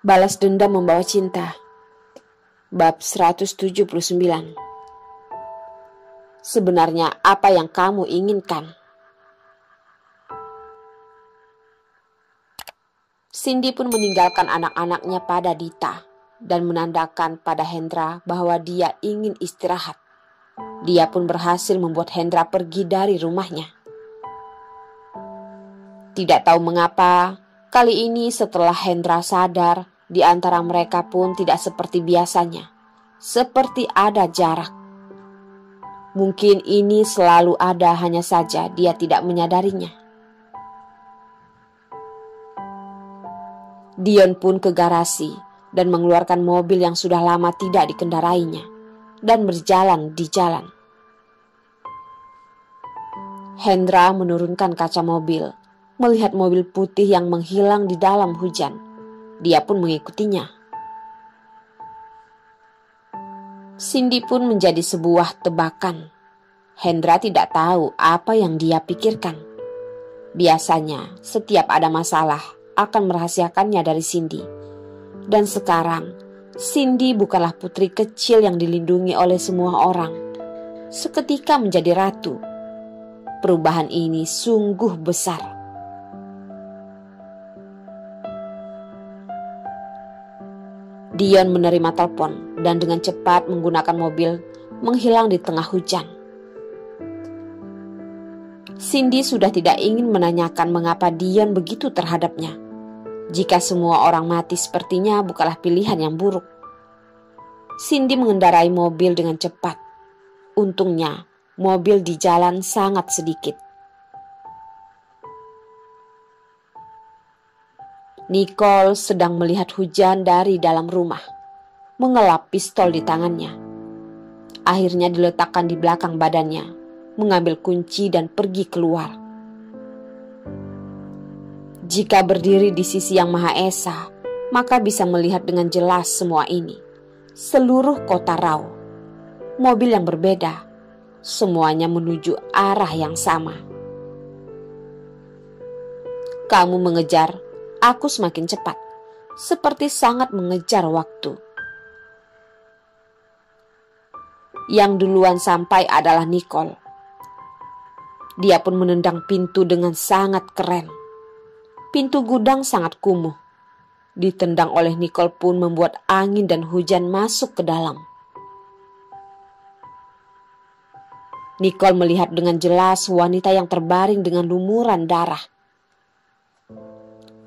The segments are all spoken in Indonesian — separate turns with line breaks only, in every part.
Balas dendam membawa cinta. Bab 179. Sebenarnya apa yang kamu inginkan? Cindy pun meninggalkan anak-anaknya pada Dita dan menandakan pada Hendra bahwa dia ingin istirahat. Dia pun berhasil membuat Hendra pergi dari rumahnya. Tidak tahu mengapa, kali ini setelah Hendra sadar, di antara mereka pun tidak seperti biasanya, seperti ada jarak. Mungkin ini selalu ada, hanya saja dia tidak menyadarinya. Dion pun ke garasi dan mengeluarkan mobil yang sudah lama tidak dikendarainya dan berjalan di jalan. Hendra menurunkan kaca mobil, melihat mobil putih yang menghilang di dalam hujan. Dia pun mengikutinya. Cindy pun menjadi sebuah tebakan. Hendra tidak tahu apa yang dia pikirkan. Biasanya setiap ada masalah akan merahasiakannya dari Cindy. Dan sekarang Cindy bukanlah putri kecil yang dilindungi oleh semua orang. Seketika menjadi ratu. Perubahan ini sungguh besar. Dion menerima telepon dan dengan cepat menggunakan mobil menghilang di tengah hujan. Cindy sudah tidak ingin menanyakan mengapa Dion begitu terhadapnya. Jika semua orang mati sepertinya bukanlah pilihan yang buruk. Cindy mengendarai mobil dengan cepat. Untungnya mobil di jalan sangat sedikit. Nicole sedang melihat hujan dari dalam rumah, mengelap pistol di tangannya. Akhirnya diletakkan di belakang badannya, mengambil kunci dan pergi keluar. Jika berdiri di sisi Yang Maha Esa, maka bisa melihat dengan jelas semua ini. Seluruh kota Rao, mobil yang berbeda, semuanya menuju arah yang sama. Kamu mengejar, aku semakin cepat, seperti sangat mengejar waktu. Yang duluan sampai adalah Nicole. Dia pun menendang pintu dengan sangat keren. Pintu gudang sangat kumuh. Ditendang oleh Nicole pun membuat angin dan hujan masuk ke dalam. Nicole melihat dengan jelas wanita yang terbaring dengan lumuran darah.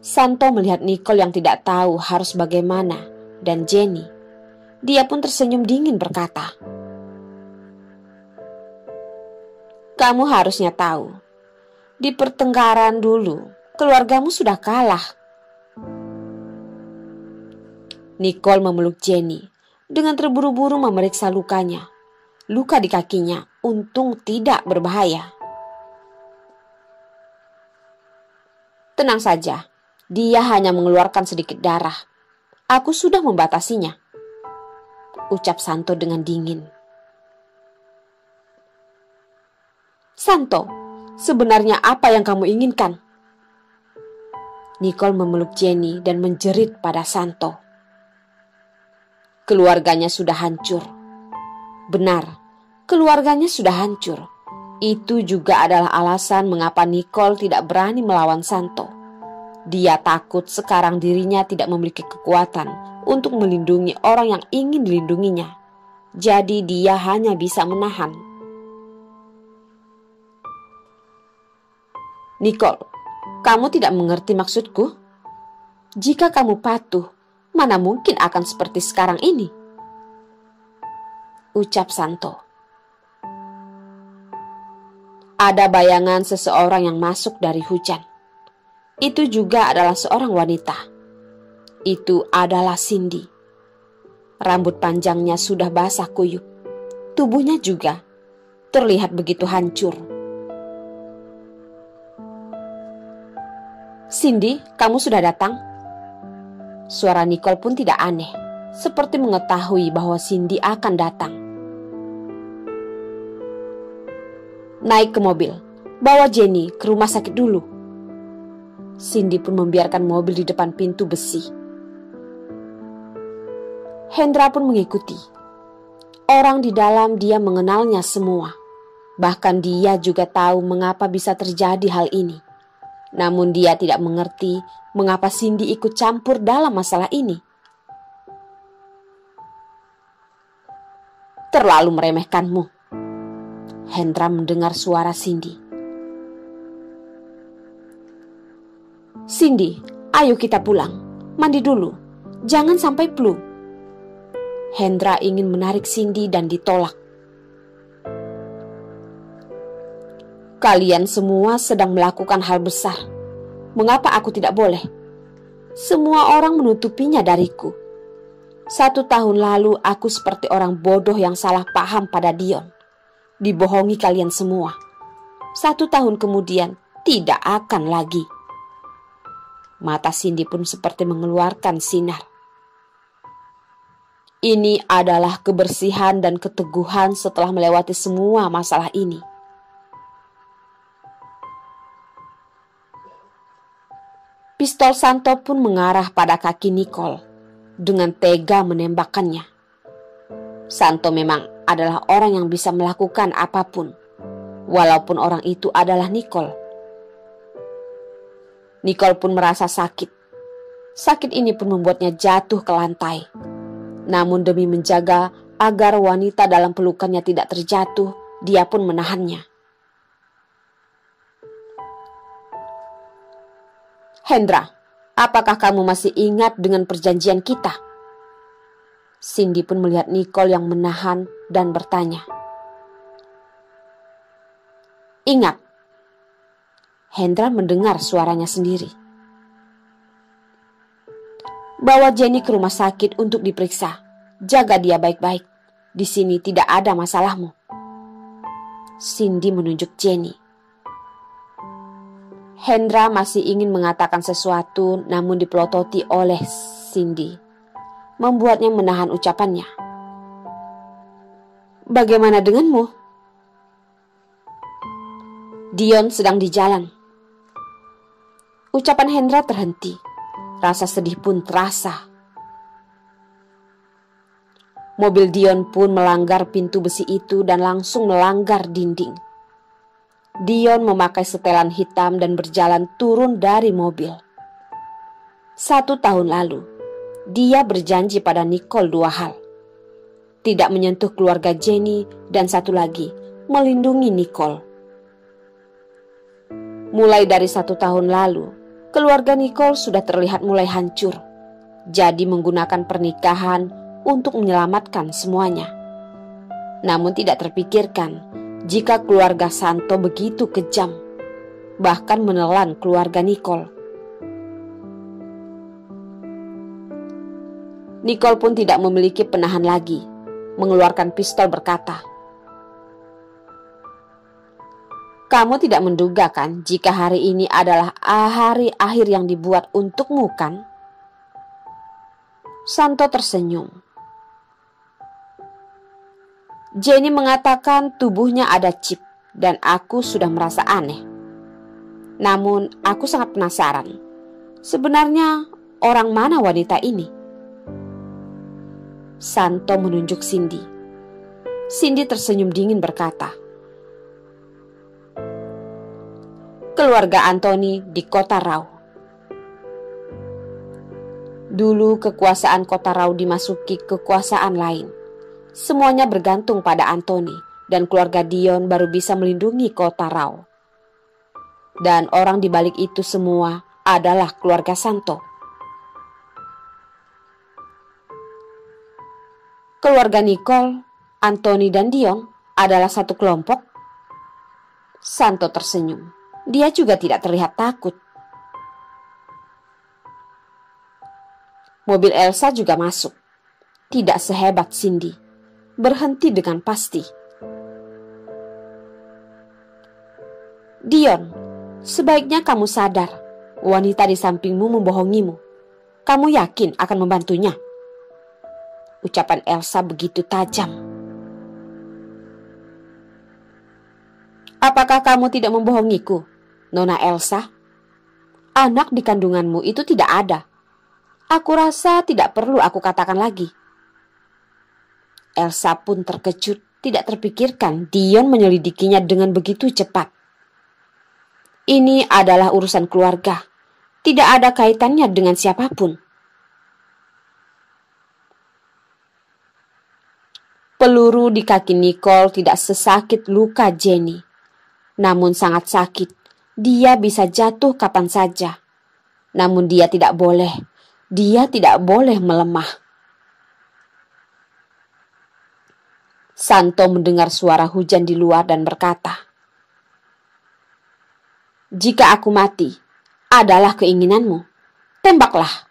Santo melihat Nicole yang tidak tahu harus bagaimana, dan Jenny. Dia pun tersenyum dingin berkata, "Kamu harusnya tahu, di pertengkaran dulu, keluargamu sudah kalah." Nicole memeluk Jenny dengan terburu-buru memeriksa lukanya. Luka di kakinya untung tidak berbahaya. "Tenang saja. Dia hanya mengeluarkan sedikit darah. Aku sudah membatasinya," ucap Santo dengan dingin. "Santo, sebenarnya apa yang kamu inginkan?" Nicole memeluk Jenny dan menjerit pada Santo. Keluarganya sudah hancur. Benar, keluarganya sudah hancur. Itu juga adalah alasan mengapa Nicole tidak berani melawan Santo. Dia takut sekarang dirinya tidak memiliki kekuatan untuk melindungi orang yang ingin dilindunginya. Jadi dia hanya bisa menahan. "Nicole, kamu tidak mengerti maksudku? Jika kamu patuh, mana mungkin akan seperti sekarang ini?" ucap Santo. Ada bayangan seseorang yang masuk dari hujan. Itu juga adalah seorang wanita. Itu adalah Cindy. Rambut panjangnya sudah basah kuyup. Tubuhnya juga terlihat begitu hancur. "Cindy, kamu sudah datang?" Suara Nicole pun tidak aneh, seperti mengetahui bahwa Cindy akan datang. "Naik ke mobil, bawa Jenny ke rumah sakit dulu." Cindy pun membiarkan mobil di depan pintu besi. Hendra pun mengikuti. Orang di dalam dia mengenalnya semua. Bahkan dia juga tahu mengapa bisa terjadi hal ini. Namun dia tidak mengerti mengapa Cindy ikut campur dalam masalah ini. Terlalu meremehkanmu. Hendra mendengar suara Cindy. Cindy, ayo kita pulang. Mandi dulu. Jangan sampai flu. Hendra ingin menarik Cindy dan ditolak. Kalian semua sedang melakukan hal besar. Mengapa aku tidak boleh? Semua orang menutupinya dariku. 1 tahun lalu aku seperti orang bodoh yang salah paham pada Dion. Dibohongi kalian semua. 1 tahun kemudian tidak akan lagi. Mata Cindy pun seperti mengeluarkan sinar. Ini adalah kebersihan dan keteguhan setelah melewati semua masalah ini. Pistol Santo pun mengarah pada kaki Nicole dengan tega menembakkannya. Santo memang adalah orang yang bisa melakukan apapun, walaupun orang itu adalah Nicole. Nicole pun merasa sakit. Sakit ini pun membuatnya jatuh ke lantai. Namun demi menjaga agar wanita dalam pelukannya tidak terjatuh, dia pun menahannya. Hendra, apakah kamu masih ingat dengan perjanjian kita? Cindy pun melihat Nicole yang menahan dan bertanya. Ingat. Hendra mendengar suaranya sendiri. Bawa Jenny ke rumah sakit untuk diperiksa. Jaga dia baik-baik. Di sini tidak ada masalahmu. Cindy menunjuk Jenny. Hendra masih ingin mengatakan sesuatu namun dipelototi oleh Cindy. Membuatnya menahan ucapannya. Bagaimana denganmu? Dion sedang di jalan. Ucapan Hendra terhenti. Rasa sedih pun terasa. Mobil Dion pun melanggar pintu besi itu dan langsung melanggar dinding. Dion memakai setelan hitam dan berjalan turun dari mobil. 1 tahun lalu, dia berjanji pada Nicole 2 hal. Tidak menyentuh keluarga Jenny dan satu lagi, melindungi Nicole. Mulai dari 1 tahun lalu, keluarga Nicole sudah terlihat mulai hancur. Jadi menggunakan pernikahan untuk menyelamatkan semuanya. Namun tidak terpikirkan jika keluarga Santo begitu kejam, bahkan menelan keluarga Nicole. Nicole pun tidak memiliki penahan lagi, mengeluarkan pistol berkata, kamu tidak menduga kan jika hari ini adalah hari akhir yang dibuat untukmu kan? Santo tersenyum. Jenny mengatakan tubuhnya ada chip dan aku sudah merasa aneh. Namun aku sangat penasaran. Sebenarnya orang mana wanita ini? Santo menunjuk Cindy. Cindy tersenyum dingin berkata, keluarga Anthony di Kota Rau. Dulu kekuasaan Kota Rau dimasuki kekuasaan lain. Semuanya bergantung pada Anthony dan keluarga Dion baru bisa melindungi Kota Rau. Dan orang di balik itu semua adalah keluarga Santo. Keluarga Nicole, Anthony dan Dion adalah satu kelompok. Santo tersenyum. Dia juga tidak terlihat takut. Mobil Elsa juga masuk. Tidak sehebat Cindy. Berhenti dengan pasti. Dion, sebaiknya kamu sadar. Wanita di sampingmu membohongimu. Kamu yakin akan membantunya? Ucapan Elsa begitu tajam. Apakah kamu tidak membohongiku, Nona Elsa? Anak di kandunganmu itu tidak ada. Aku rasa tidak perlu aku katakan lagi. Elsa pun terkejut, tidak terpikirkan Dion menyelidikinya dengan begitu cepat. Ini adalah urusan keluarga, tidak ada kaitannya dengan siapapun. Peluru di kaki Nicole tidak sesakit luka Jenny, namun sangat sakit. Dia bisa jatuh kapan saja. Namun dia tidak boleh melemah. Santo mendengar suara hujan di luar dan berkata, "Jika aku mati adalah keinginanmu, tembaklah."